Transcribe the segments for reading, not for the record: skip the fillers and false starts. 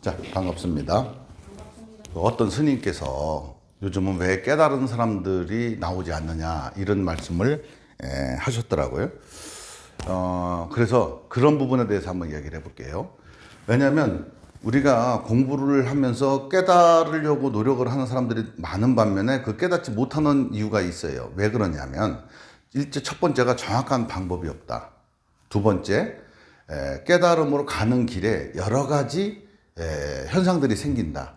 자, 반갑습니다. 어떤 스님께서 요즘은 왜 깨달은 사람들이 나오지 않느냐 이런 말씀을 하셨더라고요. 그래서 그런 부분에 대해서 한번 이야기를 해볼게요. 왜냐하면 우리가 공부를 하면서 깨달으려고 노력을 하는 사람들이 많은 반면에 그 깨닫지 못하는 이유가 있어요. 왜 그러냐면 첫 번째가 정확한 방법이 없다. 두 번째, 깨달음으로 가는 길에 여러 가지 현상들이 생긴다.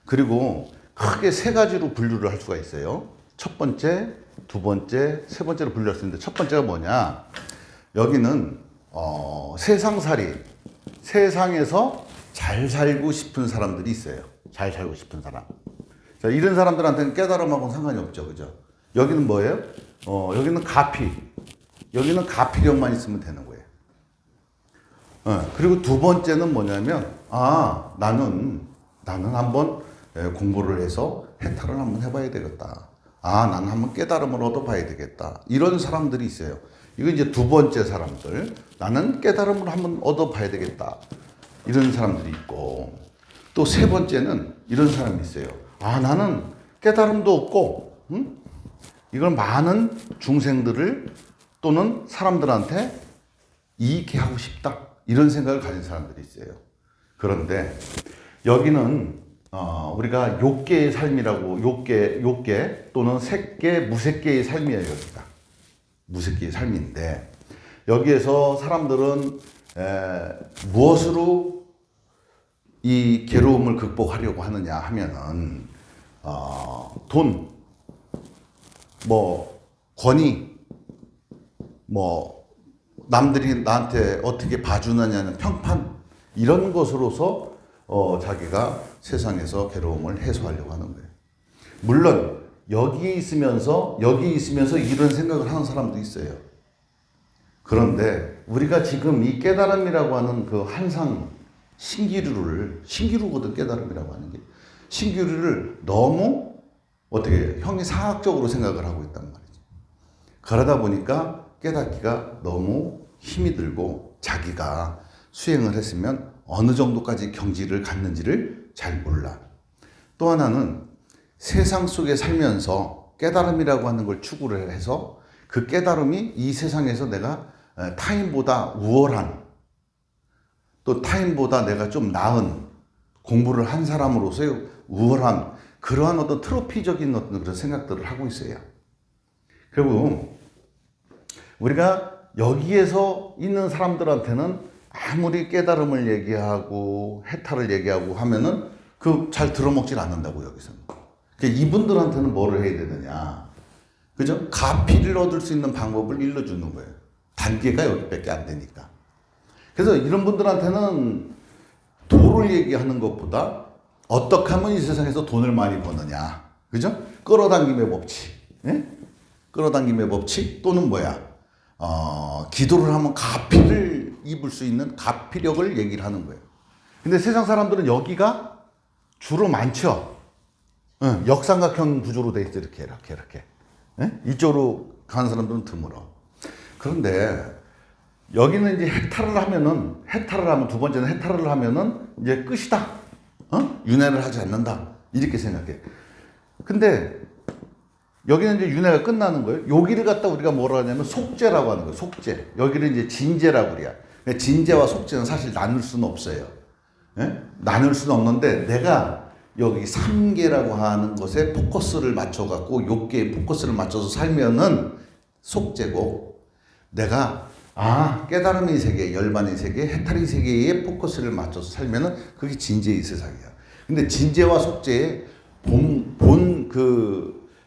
그리고 크게 세 가지로 분류를 할 수가 있어요. 첫 번째, 두 번째, 세 번째로 분류할 수 있는데, 첫 번째가 뭐냐? 여기는 세상살이, 세상에서 잘 살고 싶은 사람들이 있어요. 잘 살고 싶은 사람. 자, 이런 사람들한테는 깨달음하고는 상관이 없죠, 그죠? 여기는 뭐예요? 여기는 가피. 여기는 가피력만 있으면 되는 거예요. 그리고 두 번째는 뭐냐면, 나는 한번 공부를 해서 해탈을 한번 해봐야 되겠다. 나는 한번 깨달음을 얻어봐야 되겠다. 이런 사람들이 있어요. 이거 이제 두 번째 사람들. 나는 깨달음을 한번 얻어봐야 되겠다. 이런 사람들이 있고, 또 세 번째는 이런 사람이 있어요. 나는 깨달음도 없고, 이걸 많은 중생들을 또는 사람들한테 이익해 하고 싶다. 이런 생각을 가진 사람들이 있어요. 그런데 여기는 우리가 욕계의 삶이라고, 욕계 또는 색계, 무색계의 삶이에요. 여기가 무색계의 삶인데, 여기에서 사람들은 무엇으로 이 괴로움을 극복하려고 하느냐 하면은 돈, 권위, 남들이 나한테 어떻게 봐주느냐는 평판, 이런 것으로서 자기가 세상에서 괴로움을 해소하려고 하는 거예요. 물론 여기 있으면서 이런 생각을 하는 사람도 있어요. 그런데 우리가 지금 이 깨달음이라고 하는 그 한상 신기루거든, 깨달음이라고 하는 게. 신기루를 너무 형이 상학적으로 생각을 하고 있단 말이죠. 그러다 보니까 깨닫기가 너무 힘이 들고, 자기가 수행을 했으면 어느 정도까지 경지를 갔는지를 잘 몰라. 또 하나는 세상 속에 살면서 깨달음이라고 하는 걸 추구를 해서 그 깨달음이 이 세상에서 내가 타인보다 우월한, 또 타인보다 내가 좀 나은 공부를 한 사람으로서의 우월한 그러한 어떤 트로피적인 어떤 그런 생각들을 하고 있어요. 그리고 우리가 여기에서 있는 사람들한테는 아무리 깨달음을 얘기하고 해탈을 얘기하고 하면은 잘 들어먹질 않는다고, 여기서는. 이분들한테는 뭐를 해야 되느냐. 그죠? 가피를 얻을 수 있는 방법을 일러주는 거예요. 단계가 여기밖에 안 되니까. 그래서 이런 분들한테는 도를 얘기하는 것보다 어떻게 하면 이 세상에서 돈을 많이 버느냐. 그죠? 끌어당김의 법칙. 예? 끌어당김의 법칙 또는 기도를 하면 가피를 입을 수 있는 가피력을 얘기를 하는 거예요. 근데 세상 사람들은 여기가 주로 많죠. 역삼각형 구조로 돼 있어. 이렇게. 이쪽으로 가는 사람들은 드물어. 그런데 여기는 이제 해탈을 하면, 두 번째는 해탈을 하면은 이제 끝이다. 윤회를 하지 않는다. 이렇게 생각해. 근데 여기는 이제 윤회가 끝나는 거예요. 여기를 갖다 우리가 뭐라 하냐면 속죄라고 하는 거예요. 속죄. 여기를 이제 진죄라고 그래요. 진죄와 속죄는 사실 나눌 수는 없어요. 나눌 수는 없는데, 내가 여기 삼계라고 하는 것에 포커스를 맞춰갖고, 욕계에 포커스를 맞춰서 살면은 속죄고, 내가 깨달음의 세계, 열반의 세계, 해탈의 세계에 포커스를 맞춰서 살면은 그게 진죄의 세상이야. 근데 진죄와 속죄의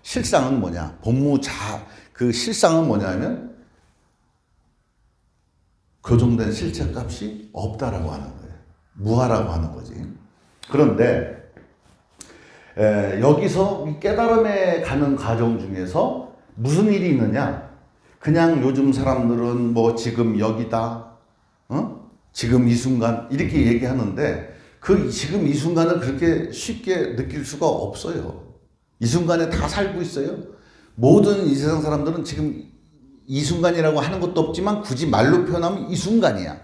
실상은 뭐냐? 그 실상은 뭐냐면 교정된 실체값이 없다라고 하는 거예요. 무하라고 하는 거지. 그런데 여기서 이 깨달음에 가는 과정 중에서 무슨 일이 있느냐? 그냥 요즘 사람들은 지금 여기다, 지금 이 순간 이렇게 얘기하는데, 그 지금 이 순간을 그렇게 쉽게 느낄 수가 없어요. 이 순간에 다 살고 있어요. 모든 이 세상 사람들은 지금 이 순간이라고 하는 것도 없지만, 굳이 말로 표현하면 이 순간이야.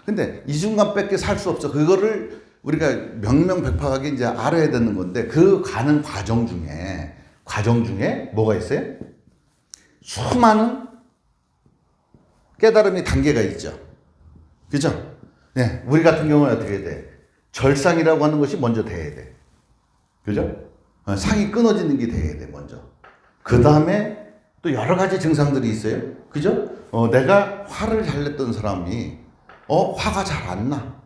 근데 이 순간밖에 살 수 없어. 그거를 우리가 명명백백하게 이제 알아야 되는 건데 그 가는 과정 중에 뭐가 있어요? 수많은 깨달음의 단계가 있죠. 그죠? 네, 우리 같은 경우는 어떻게 돼? 절상이라고 하는 것이 먼저 돼야 돼. 그죠? 상이 끊어지는 게 돼야 돼, 먼저. 그 다음에 또 여러 가지 증상들이 있어요. 그죠? 내가 화를 잘 냈던 사람이, 화가 잘 안 나.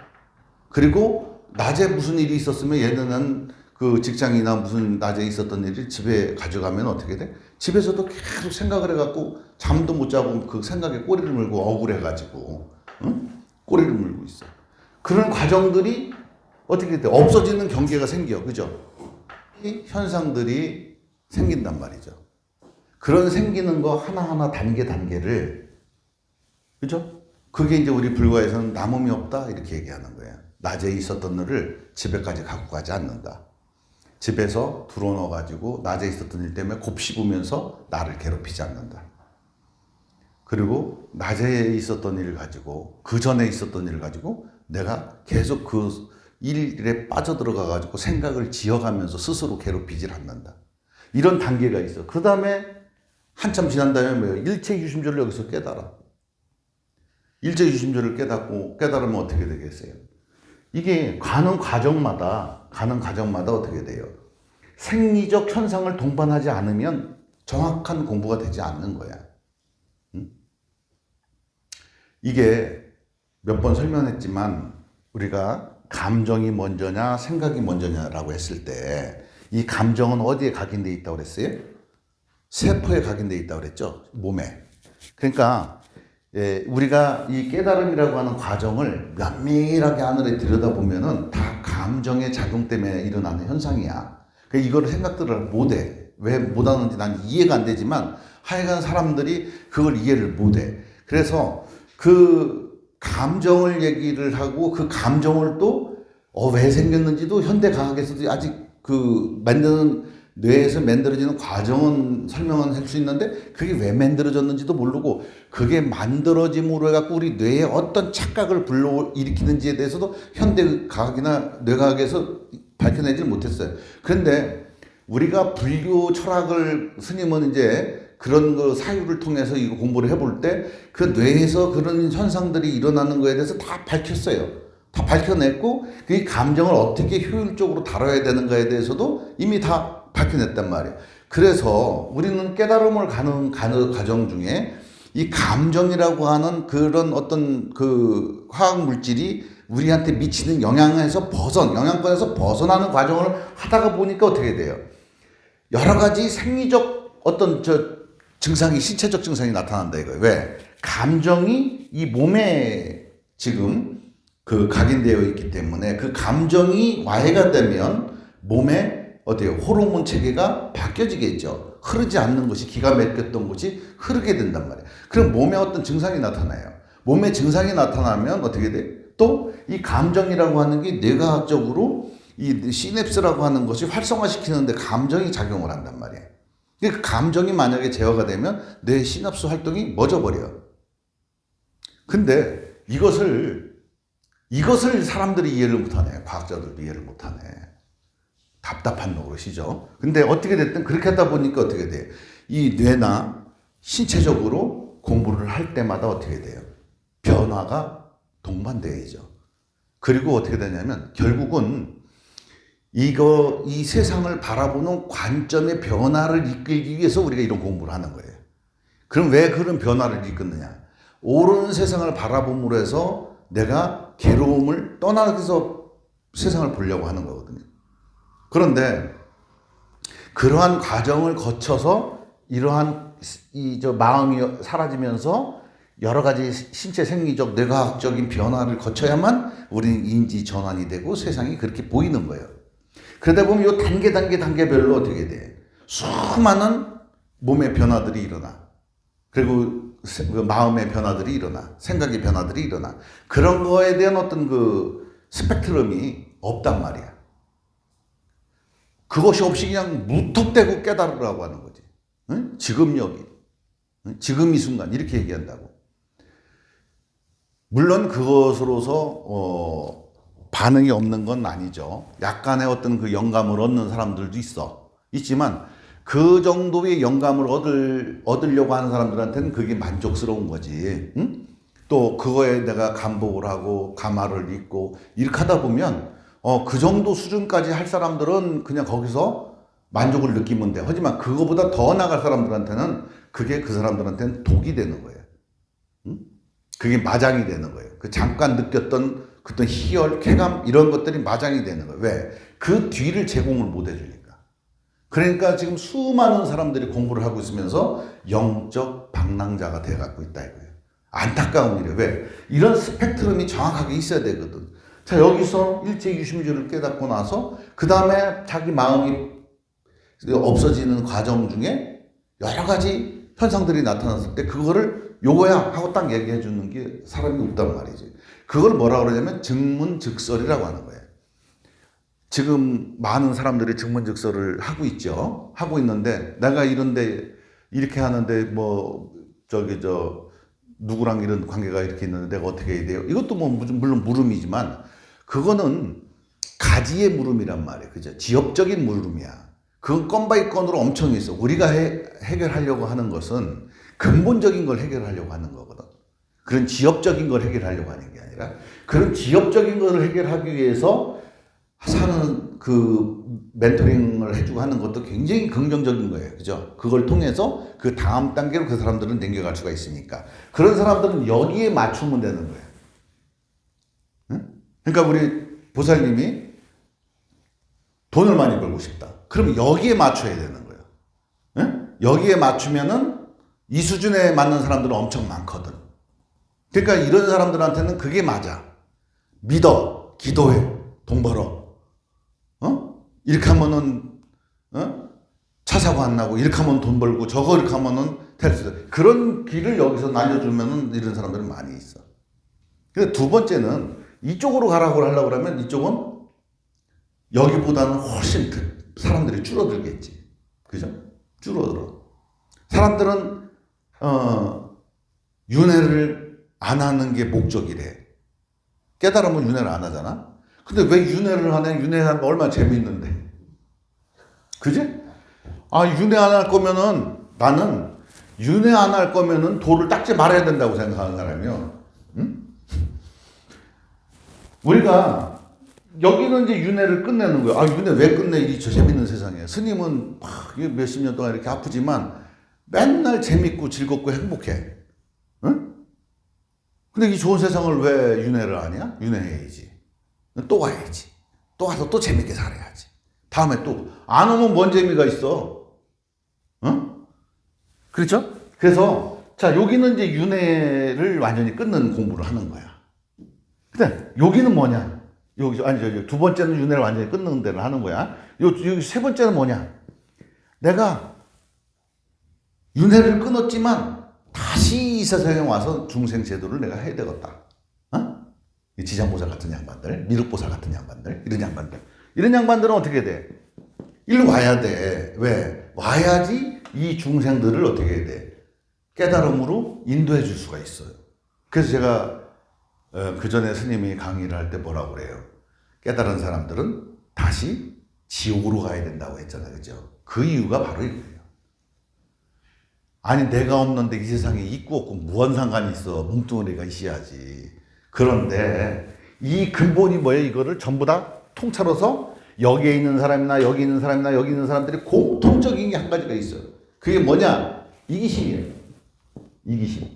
그리고 낮에 무슨 일이 있었으면 얘는 그 직장이나 무슨 낮에 있었던 일을 집에 가져가면 어떻게 돼? 집에서도 계속 생각을 해갖고 잠도 못 자고 그 생각에 꼬리를 물고 억울해가지고, 응? 꼬리를 물고 있어. 그런 과정들이 어떻게 돼? 없어지는 경계가 생겨. 그죠? 이 현상들이 생긴단 말이죠. 그런 생기는 거 하나하나 단계를, 그죠? 그게 이제 우리 불가에서는 남음이 없다 이렇게 얘기하는 거예요. 낮에 있었던 일을 집에까지 갖고 가지 않는다. 집에서 들어넣어가지고 낮에 있었던 일 때문에 곱씹으면서 나를 괴롭히지 않는다. 그리고 낮에 있었던 일을 가지고 그 전에 있었던 일을 가지고 내가 계속 그 일에 빠져들어가가지고 생각을 지어가면서 스스로 괴롭히질 않는다. 이런 단계가 있어. 그 다음에 한참 지난 다음에 뭐예요? 일체유심조를 여기서 깨달아. 일체유심조를 깨달으면 어떻게 되겠어요? 이게 가는 과정마다 어떻게 돼요? 생리적 현상을 동반하지 않으면 정확한 공부가 되지 않는 거야. 응? 이게 몇 번 설명했지만 우리가 감정이 먼저냐 생각이 먼저냐라고 했을 때 이 감정은 어디에 각인되어 있다고 그랬어요? 세포에 각인되어 있다고 그랬죠? 몸에. 그러니까 우리가 이 깨달음이라고 하는 과정을 면밀하게 하늘에 들여다보면은 다 감정의 작용 때문에 일어나는 현상이야. 그러니까 이거를 생각들을 못해. 왜 못하는지 난 이해가 안 되지만 하여간 사람들이 그걸 이해를 못해. 그래서 그 감정을 얘기를 하고 그 감정을 또 왜 생겼는지도 현대과학에서도 아직 그 뇌에서 만들어지는 과정은 설명은 할 수 있는데 그게 왜 만들어졌는지도 모르고 그게 만들어짐으로 해갖고 우리 뇌에 어떤 착각을 불러일으키는지에 대해서도 현대과학이나 뇌과학에서 밝혀내지 못했어요. 그런데 우리가 불교 철학을 스님은 이제 그런 그 사유를 통해서 이거 공부를 해볼 때 그 뇌에서 그런 현상들이 일어나는 거에 대해서 다 밝혔어요. 다 밝혀냈고 그 감정을 어떻게 효율적으로 다뤄야 되는가에 대해서도 이미 다 밝혀냈단 말이에요. 그래서 우리는 깨달음을 가는 과정 중에 이 감정이라고 하는 그런 어떤 그 화학 물질이 우리한테 미치는 영향권에서 벗어나는 과정을 하다가 보니까 어떻게 돼요? 여러 가지 생리적 어떤 증상이, 신체적 증상이 나타난다 이거예요. 왜? 감정이 이 몸에 지금 그 각인되어 있기 때문에 그 감정이 와해가 되면 몸에 어때요? 호르몬 체계가 바뀌어지겠죠. 흐르지 않는 것이 기가 막혔던 것이 흐르게 된단 말이에요. 그럼 몸에 어떤 증상이 나타나요. 몸에 증상이 나타나면 어떻게 돼? 또 이 감정이라고 하는 게 뇌과학적으로 이 시냅스라고 하는 것이 활성화시키는데 감정이 작용을 한단 말이에요. 그 감정이 만약에 제어가 되면 뇌 시냅스 활동이 멎어버려. 근데 이것을 사람들이 이해를 못하네. 과학자들도 이해를 못하네. 답답한 노릇이죠. 근데 어떻게 됐든 그렇게 하다 보니까 어떻게 돼요? 이 뇌나 신체적으로 공부를 할 때마다 어떻게 돼요? 변화가 동반되어야죠. 그리고 어떻게 되냐면 결국은 이 세상을 바라보는 관점의 변화를 이끌기 위해서 우리가 이런 공부를 하는 거예요. 그럼 왜 그런 변화를 이끌느냐? 옳은 세상을 바라봄으로 해서 내가 괴로움을 떠나서 세상을 보려고 하는 거거든요. 그런데 그러한 과정을 거쳐서 이러한 마음이 사라지면서 여러 가지 신체 생리적 뇌과학적인 변화를 거쳐야만 우리는 인지 전환이 되고 세상이 그렇게 보이는 거예요. 그러다 보면 이 단계별로 어떻게 돼? 수많은 몸의 변화들이 일어나. 그리고 마음의 변화들이 일어나. 생각의 변화들이 일어나. 그런 거에 대한 어떤 그 스펙트럼이 없단 말이야. 그것이 없이 그냥 무턱대고 깨달으라고 하는 거지. 응? 지금 여기. 응? 지금 이 순간. 이렇게 얘기한다고. 물론 그것으로서 반응이 없는 건 아니죠. 약간의 어떤 그 영감을 얻는 사람들도 있지만 그 정도의 영감을 얻으려고 하는 사람들한테는 그게 만족스러운 거지. 응? 또 그거에 내가 감복을 하고 감화를 입고 이렇게 하다 보면 그 정도 수준까지 할 사람들은 그냥 거기서 만족을 느끼면 돼. 하지만 그거보다 더 나갈 사람들한테는 그게 그 사람들한테는 독이 되는 거예요. 응? 그게 마장이 되는 거예요. 그 잠깐 느꼈던 어떤 희열, 쾌감 이런 것들이 마장이 되는 거예요. 왜? 그 뒤를 제공을 못 해주니까. 그러니까 지금 수많은 사람들이 공부를 하고 있으면서 영적 방랑자가 돼갖고 있다 이거예요. 안타까운 일이에요. 왜? 이런 스펙트럼이 정확하게 있어야 되거든. 자, 여기서 일제유심주를 깨닫고 나서 그 다음에 자기 마음이 없어지는 과정 중에 여러 가지 현상들이 나타났을 때 그거를 요거야 하고 딱 얘기해 주는 게 사람이 없단 말이지. 그걸 뭐라 그러냐면 증문즉설이라고 하는 거예요. 지금 많은 사람들이 증문즉설을 하고 있죠. 하고 있는데 내가 이런데 이렇게 하는데 뭐 누구랑 이런 관계가 이렇게 있는데 내가 어떻게 해야 돼요? 이것도 뭐 물론 물음이지만 그거는 가지의 물음이란 말이에요. 그죠? 지엽적인 물음이야. 그건 건 바이 건으로 엄청 있어. 우리가 해결하려고 하는 것은 근본적인 걸 해결하려고 하는 거거든. 그런 지엽적인 걸 해결하려고 하는 게 아니라 그런 지엽적인 걸 해결하기 위해서 사는 그 멘토링을 해주고 하는 것도 굉장히 긍정적인 거예요. 그죠? 그걸 통해서 그 다음 단계로 그 사람들은 넘겨갈 수가 있으니까. 그런 사람들은 여기에 맞추면 되는 거예요. 응? 그러니까 우리 보살님이 돈을 많이 벌고 싶다. 그럼 여기에 맞춰야 되는 거예요. 응? 여기에 맞추면은 이 수준에 맞는 사람들은 엄청 많거든. 그러니까 이런 사람들한테는 그게 맞아. 믿어. 기도해. 돈 벌어. 이렇게 하면은, 차 사고 안 나고, 이렇게 하면 돈 벌고, 저거 이렇게 하면은 될 수 있어. 그런 길을 여기서 날려주면은 이런 사람들은 많이 있어. 근데 두 번째는 이쪽으로 가라고 하려고 그러면 이쪽은 여기보다는 훨씬 사람들이 줄어들겠지. 그죠? 줄어들어. 사람들은, 윤회를 안 하는 게 목적이래. 깨달으면 윤회를 안 하잖아? 근데 왜 윤회를 하냐? 윤회하는 거 얼마나 재미있는데. 그지? 아, 윤회 안 할 거면은 나는 윤회 안 할 거면은 도를 닦지 말아야 된다고 생각하는 사람이요. 응? 우리가 여기는 이제 윤회를 끝내는 거예요. 아, 윤회 왜 끝내? 이 저 재밌는 세상에. 스님은 몇십 년 동안 이렇게 아프지만 맨날 재밌고 즐겁고 행복해. 응? 근데 이 좋은 세상을 왜 윤회를 하냐? 윤회해야지. 또 와야지. 또 와서 또 재밌게 살아야지. 다음에 또 안 오면 뭔 재미가 있어? 응? 그렇죠? 그래서 자, 여기는 이제 윤회를 완전히 끊는 공부를 하는 거야. 근데 여기는 뭐냐? 여기 두 번째는 윤회를 완전히 끊는 데를 하는 거야. 여기 세 번째는 뭐냐? 내가 윤회를 끊었지만 다시 이 세상에 와서 중생 제도를 내가 해야 되겠다. 지장보살 같은 양반들, 미륵보살 같은 양반들, 이런 양반들은 어떻게 돼? 일로 와야 돼. 왜? 와야지 이 중생들을 어떻게 해야 돼? 깨달음으로 인도해 줄 수가 있어요. 그래서 제가 그 전에 스님이 강의를 할 때 뭐라고 그래요? 깨달은 사람들은 다시 지옥으로 가야 된다고 했잖아요. 그죠? 그 이유가 바로 이거예요. 아니, 내가 없는데 이 세상에 있고 없고 무슨 상관이 있어. 뭉뚱그리가 있어야지. 그런데 이 근본이 뭐예요? 이거를 전부 다 통찰해서 여기에 있는 사람이나 여기 있는 사람이나 여기 있는 사람들이 공통적인 게 한 가지가 있어요. 그게 뭐냐? 이기심이에요. 이기심.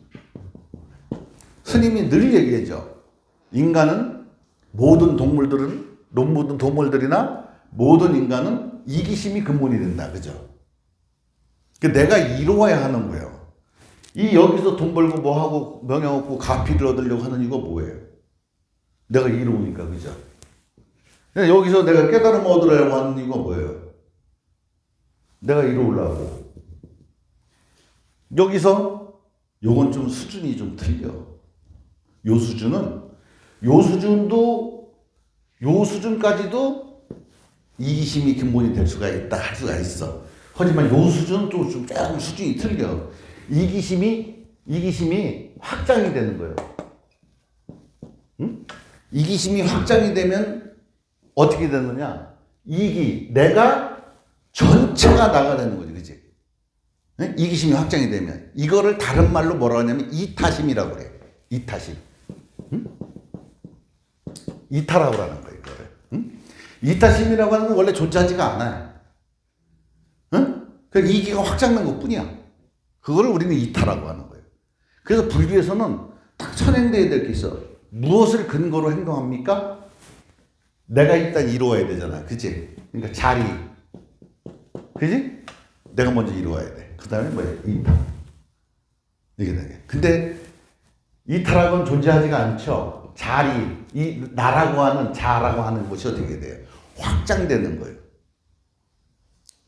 스님이 늘 얘기하죠. 인간은 모든 동물들이나 모든 인간은 이기심이 근본이 된다. 그죠? 내가 이루어야 하는 거예요. 이 여기서 돈 벌고 뭐 하고 명예 얻고 가피를 얻으려고 하는 이거 뭐예요? 내가 이루니까. 그죠? 여기서 내가 깨달음 얻으려고 하는 이거 뭐예요? 내가 이루려고. 여기서 요건 좀 수준이 좀 틀려. 요 수준까지도 이기심이 근본이 될 수가 있다, 할 수가 있어. 하지만 요 수준은 또 좀 조금 수준이 틀려. 이기심이 확장이 되는 거예요. 응? 이기심이 확장이 되면 어떻게 되느냐? 내가 전체가 나가 되는 거지, 그치? 응? 이기심이 확장이 되면. 이거를 다른 말로 뭐라고 하냐면 이타심이라고 그래. 이타심. 응? 이타라고 하는 거야, 이거를. 응? 이타심이라고 하는 건 원래 존재하지가 않아요. 응? 그러니까 이기가 확장된 것 뿐이야. 그거를 우리는 이타라고 하는 거예요. 그래서 불교에서는 딱 선행돼야 될 게 있어. 무엇을 근거로 행동합니까? 내가 일단 이루어야 되잖아. 그치? 그러니까 자리. 그치? 내가 먼저 이루어야 돼. 그 다음에 뭐야? 이타. 이게 되게. 근데 이타라고는 존재하지가 않죠. 자리. 나라고 하는 자라고 하는 것이 어떻게 돼요? 확장되는 거예요.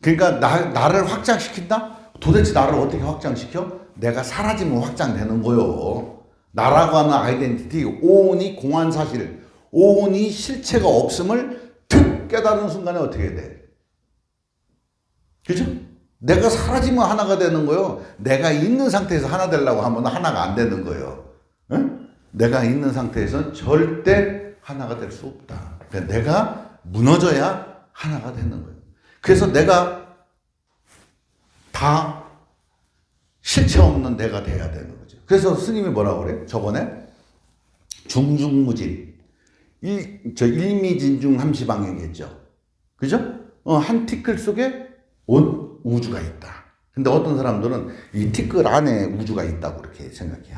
그러니까 나를 확장시킨다? 도대체 나를 어떻게 확장시켜? 내가 사라지면 확장되는 거요. 나라고 하는 아이덴티티, 오온이 공한 사실, 오온이 실체가 없음을 툭 깨달은 순간에 어떻게 돼? 그죠? 내가 사라지면 하나가 되는 거요. 내가 있는 상태에서 하나 되려고 하면 하나가 안 되는 거예요. 응? 내가 있는 상태에서는 절대 하나가 될 수 없다. 그러니까 내가 무너져야 하나가 되는 거예요. 그래서 내가 다 실체 없는 내가 돼야 되는 거죠. 그래서 스님이 뭐라고 그래? 저번에 중중무진 일미진중 함시방 얘기했죠. 그죠? 한 티끌 속에 온 우주가 있다. 근데 어떤 사람들은 이 티끌 안에 우주가 있다고 그렇게 생각해요.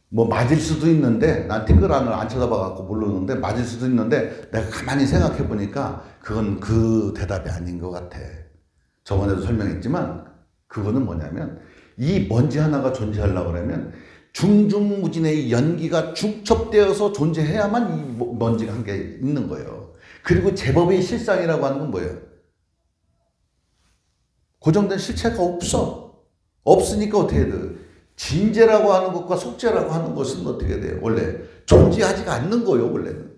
뭐 맞을 수도 있는데, 난 티끌 안을 안 쳐다봐갖고 모르는데 맞을 수도 있는데, 내가 가만히 생각해 보니까 그건 그 대답이 아닌 것 같아. 저번에도 설명했지만 그거는 뭐냐면, 이 먼지 하나가 존재하려고 그러면 중중무진의 연기가 중첩되어서 존재해야만 이 먼지가 한 개 있는 거예요. 그리고 제법의 실상이라고 하는 건 뭐예요? 고정된 실체가 없어. 없으니까 어떻게 돼? 진재라고 하는 것과 속재라고 하는 것은 어떻게 돼요? 원래 존재하지가 않는 거예요, 원래는.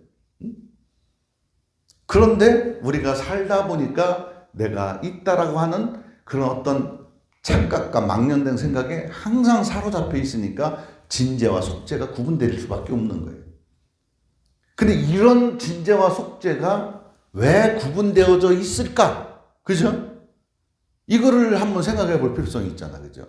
그런데 우리가 살다 보니까 내가 있다라고 하는 그런 어떤 착각과 망령된 생각에 항상 사로잡혀 있으니까 진재와 속재가 구분될 수밖에 없는 거예요. 근데 이런 진재와 속재가 왜 구분되어져 있을까? 그죠? 이거를 한번 생각해 볼 필요성이 있잖아. 그죠?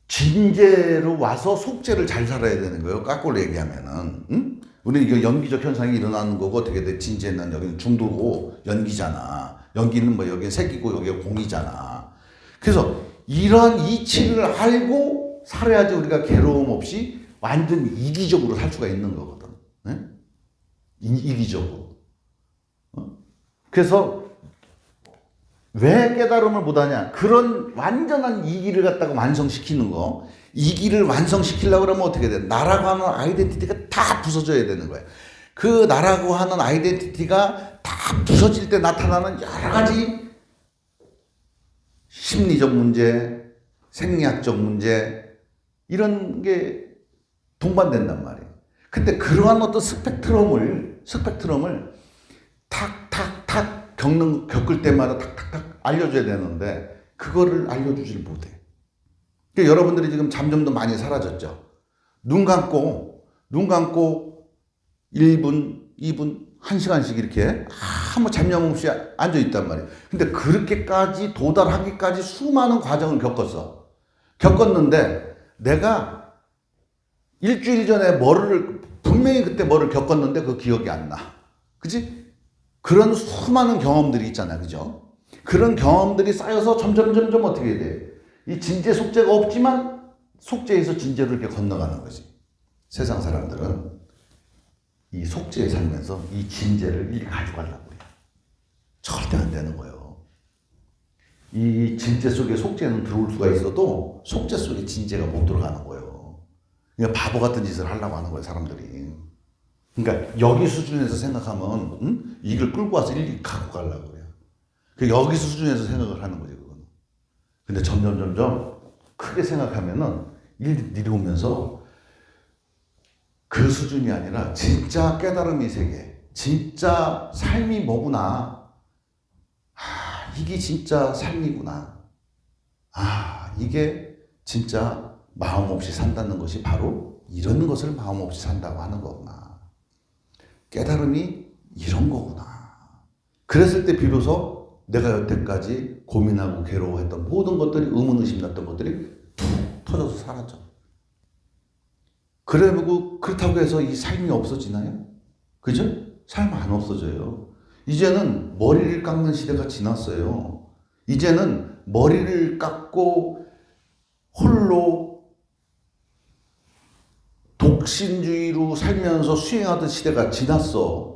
진재로 와서 속재를 잘 살아야 되는 거예요. 거꾸로 얘기하면은. 응? 우리 이거 연기적 현상이 일어나는 거고, 어떻게 돼? 진재는 여기는 중도고 연기잖아. 연기는 뭐 여기는 색이고 여기가 공이잖아. 그래서 이러한 이치를 알고 살아야지 우리가 괴로움 없이 완전 이기적으로 살 수가 있는 거거든. 네? 이기적으로. 그래서 왜 깨달음을 못하냐? 그런 완전한 이기를 갖다가 완성시키는 거. 이기를 완성시키려고 그러면 어떻게 돼? 나라고 하는 아이덴티티가 다 부서져야 되는 거야. 그 나라고 하는 아이덴티티가 다 부서질 때 나타나는 여러 가지 심리적 문제, 생리학적 문제, 이런 게 동반된단 말이에요. 근데 그러한 어떤 스펙트럼을 탁탁탁 겪을 때마다 탁탁탁 알려줘야 되는데, 그거를 알려주질 못해. 그러니까 여러분들이 지금 잠좀도 많이 사라졌죠. 눈 감고 1분, 2분, 1시간씩 이렇게 아무 잡념 없이 앉아 있단 말이에요. 근데 그렇게까지 도달하기까지 수많은 과정을 겪었는데, 내가 일주일 전에 분명히 그때 뭐를 겪었는데 그 기억이 안 나. 그치? 그런 수많은 경험들이 있잖아. 그죠? 그런 경험들이 쌓여서 점점 어떻게 돼? 이 진재 속재가 없지만 속재에서 진재로 이렇게 건너가는 거지. 세상 사람들은 이 속재에 살면서 이 진재를 일일이 가져가려고 해요. 절대 안 되는 거예요. 이 진재 속에 속재는 들어올 수가 있어도 속재 속에 진재가 못 들어가는 거예요. 그러니까 바보 같은 짓을 하려고 하는 거예요, 사람들이. 그러니까 여기 수준에서 생각하면 이걸 끌고 와서 일일이 갖고 가려고 그래요. 여기 수준에서 생각을 하는 거지, 그거는. 근데 점점 크게 생각하면은 일일이 오면서 그 수준이 아니라 진짜 깨달음의 세계, 진짜 삶이 뭐구나. 이게 진짜 삶이구나. 이게 진짜 마음 없이 산다는 것이 바로 이런 것을 마음 없이 산다고 하는 거구나. 깨달음이 이런 거구나. 그랬을 때 비로소 내가 여태까지 고민하고 괴로워했던 모든 것들이 의문의심 났던 것들이 툭 터져서 사라져. 그렇다고 해서 이 삶이 없어지나요? 그죠? 삶 안 없어져요. 이제는 머리를 깎는 시대가 지났어요. 이제는 머리를 깎고 홀로 독신주의로 살면서 수행하던 시대가 지났어.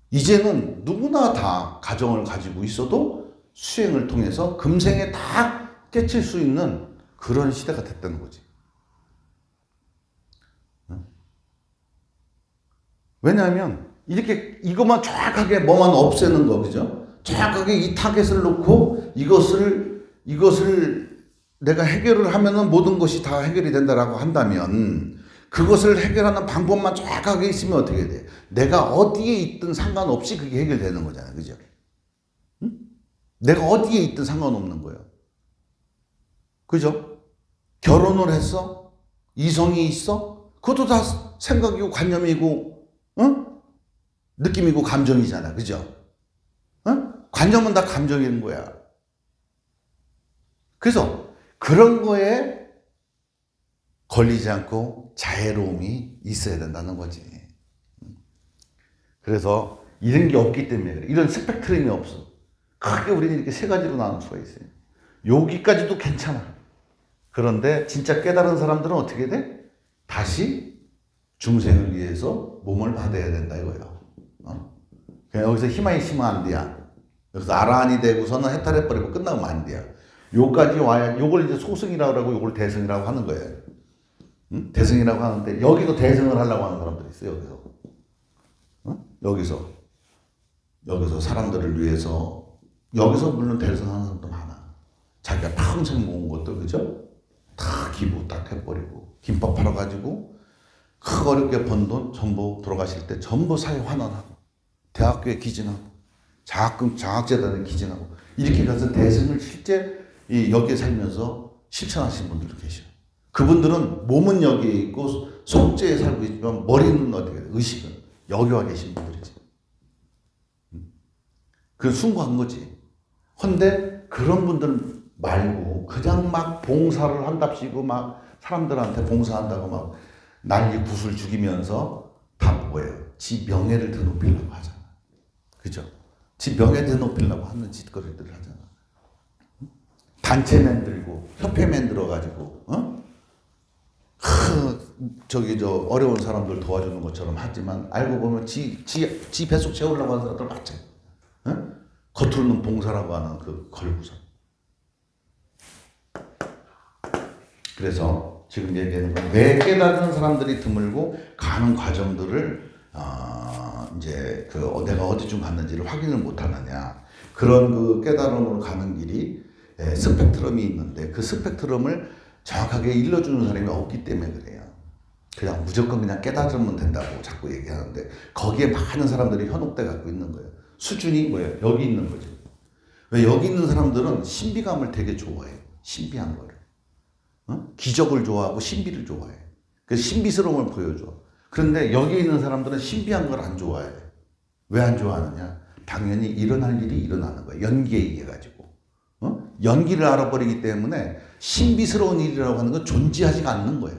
이제는 누구나 다 가정을 가지고 있어도 수행을 통해서 금생에 다 깨칠 수 있는 그런 시대가 됐다는 거지. 왜냐하면 이렇게 이것만 정확하게 뭐만 없애는 거, 그죠? 정확하게 이 타겟을 놓고 이것을 내가 해결을 하면은 모든 것이 다 해결이 된다라고 한다면 그것을 해결하는 방법만 정확하게 있으면 어떻게 돼? 내가 어디에 있든 상관없이 그게 해결되는 거잖아요. 그죠? 응? 내가 어디에 있든 상관없는 거예요. 그죠? 결혼을 했어? 이성이 있어? 그것도 다 생각이고 관념이고, 느낌이고 감정이잖아. 그죠? 관념은 다 감정인 거야. 그래서 그런 거에 걸리지 않고 자애로움이 있어야 된다는 거지. 그래서 이런 게 없기 때문에 그래. 이런 스펙트럼이 없어. 크게 우리는 이렇게 세 가지로 나눌 수가 있어요. 여기까지도 괜찮아. 그런데 진짜 깨달은 사람들은 어떻게 돼? 다시 중생을 위해서 몸을 받아야 된다 이거예요. 그냥 여기서 희망이 심으면 안 돼야. 여기서 아라한이 되고서는 해탈해버리고 끝나면 안 돼야. 요까지 와야, 요걸 이제 소승이라고 하고 요걸 대승이라고 하는 거예요. 대승이라고 하는데 여기도 대승을 하려고 하는 사람들이 있어요. 여기서 사람들을 위해서 여기서 물론 대승하는 사람도 많아. 자기가 평생 모은 것들 그죠? 다 기부 딱 해버리고 김밥 팔아가지고 크 어렵게 번 돈 전부 돌아가실 때 전부 사회 환원하고 대학교에 기증하고 장학재단에 기증하고 이렇게 가서 대승을 실제 여기에 살면서 실천하시는 분들도 계셔. 그분들은 몸은 여기에 있고 속죄에 살고 있지만 머리는 어떻게 돼? 의식은 여기 와 계신 분들이지. 그 숭고한 거지. 근데 그런 분들 말고 그냥 막 봉사를 한답시고 막 사람들한테 봉사한다고 막 난리 굿을 죽이면서 다 뭐예요? 지 명예를 더 높이려고 하잖아. 그죠? 지 명예 더 높이려고 하는 짓거리들을 하잖아. 단체 만들고 협회 만들어가지고 어려운 사람들 도와주는 것처럼 하지만 알고 보면 지 뱃속 채우려고 하는 사람들 맞죠? 겉으로는 봉사라고 하는 그 걸고서. 그래서 지금 얘기하는 건 왜 깨닫는 사람들이 드물고 가는 과정들을 이제 내가 어디쯤 갔는지를 확인을 못 하느냐. 그런 그 깨달음으로 가는 길이 스펙트럼이 있는데 그 스펙트럼을 정확하게 일러주는 사람이 없기 때문에 그래요. 그냥 무조건 그냥 깨달으면 된다고 자꾸 얘기하는데 거기에 많은 사람들이 현혹돼 갖고 있는 거예요. 수준이 뭐예요? 여기 있는 거죠. 왜 여기 있는 사람들은 신비감을 되게 좋아해요. 신비한 거를. 기적을 좋아하고 신비를 좋아해. 그래서 신비스러움을 보여줘. 그런데 여기 있는 사람들은 신비한 걸 안 좋아해. 왜 안 좋아하느냐? 당연히 일어날 일이 일어나는 거예요. 연기에 의해 가지고. 연기를 알아버리기 때문에 신비스러운 일이라고 하는 건 존재하지가 않는 거예요.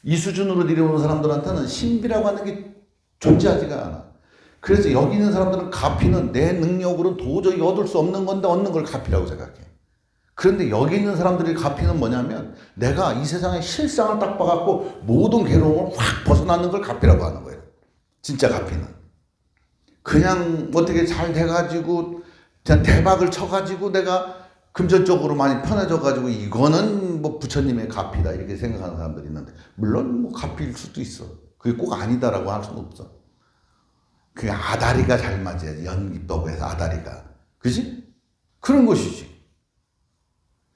이 수준으로 내려오는 사람들한테는 신비라고 하는 게 존재하지가 않아. 그래서 여기 있는 사람들은 가피는 내 능력으로는 도저히 얻을 수 없는 건데 얻는 걸 가피라고 생각해. 그런데 여기 있는 사람들의 가피는 뭐냐면 내가 이 세상의 실상을 딱 봐갖고 모든 괴로움을 확 벗어나는 걸 가피라고 하는 거예요. 진짜 가피는. 그냥 어떻게 잘 돼가지고 그냥 대박을 쳐가지고 내가 금전적으로 많이 편해져가지고 이거는 뭐 부처님의 가피다 이렇게 생각하는 사람들이 있는데 물론 뭐 가피일 수도 있어. 그게 꼭 아니다라고 할 수는 없어. 그게 아다리가 잘 맞아야지. 연기법에서 아다리가. 그지? 그런 것이지.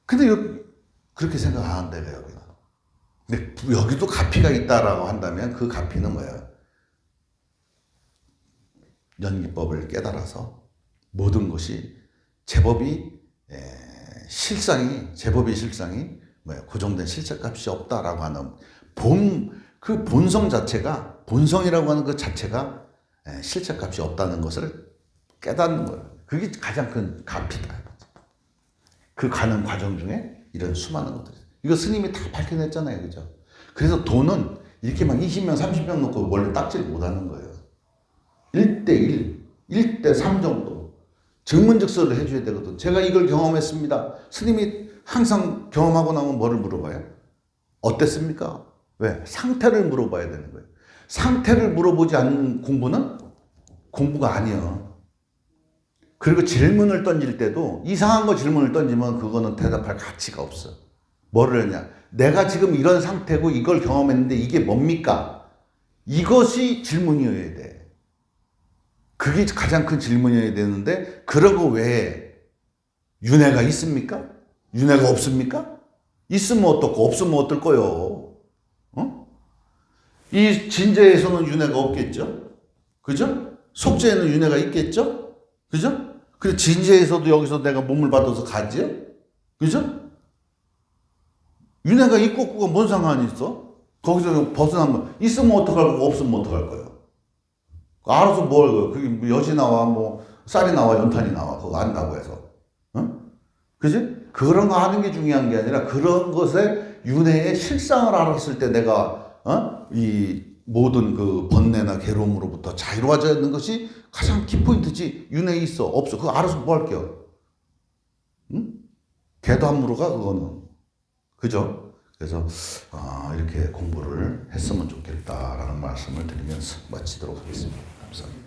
근데 그렇게 생각 안 한다, 여기는. 근데 여기도 가피가 있다라고 한다면 그 가피는 뭐야? 연기법을 깨달아서 모든 것이 제법이 실상이 뭐야, 고정된 실체값이 없다라고 하는 그 본성 자체가, 본성이라고 하는 그 자체가 실체값이 없다는 것을 깨닫는 거예요. 그게 가장 큰 가피다. 그 가는 과정 중에 이런 수많은 것들이. 이거 스님이 다 밝혀냈잖아요. 그죠? 그래서 돈은 이렇게 막 20명, 30명 놓고 원래 딱질 못 하는 거예요. 1대1, 1대3 정도. 증문즉서를 해줘야 되거든. 제가 이걸 경험했습니다. 스님이 항상 경험하고 나면 뭐를 물어봐요? 어땠습니까? 왜? 상태를 물어봐야 되는 거예요. 상태를 물어보지 않는 공부는 공부가 아니에요. 그리고 질문을 던질 때도 이상한 거 질문을 던지면 그거는 대답할 가치가 없어. 뭐를 하냐? 내가 지금 이런 상태고 이걸 경험했는데 이게 뭡니까? 이것이 질문이어야 돼. 그게 가장 큰 질문이어야 되는데 그런 거 외에 윤회가 있습니까? 윤회가 없습니까? 있으면 어떻고 없으면 어떨 거요? 어? 이 진제에서는 윤회가 없겠죠? 그죠? 속죄에는 윤회가 있겠죠? 그죠? 그리고 진제에서도 여기서 내가 몸을 받아서 가지요? 그죠? 윤회가 있고 없고가 뭔 상관이 있어? 거기서 벗어나면 있으면 어떡할 거고 없으면 어떡할 거예요? 알아서 뭘 거예요? 그게 뭐 여지 나와 뭐 쌀이 나와 연탄이 나와 그거 안다고 해서 어? 그지? 그런 거 하는 게 중요한 게 아니라 그런 것에 윤회의 실상을 알았을 때 내가 이 모든 그 번뇌나 괴로움으로부터 자유로워져 있는 것이 가장 키포인트지. 윤회에 있어 없어 그거 알아서 뭐 할게요? 응? 개도 안 물어가 그거는. 그죠? 그래서 이렇게 공부를 했으면 좋겠다라는 말씀을 드리면서 마치도록 하겠습니다. 감사합니다.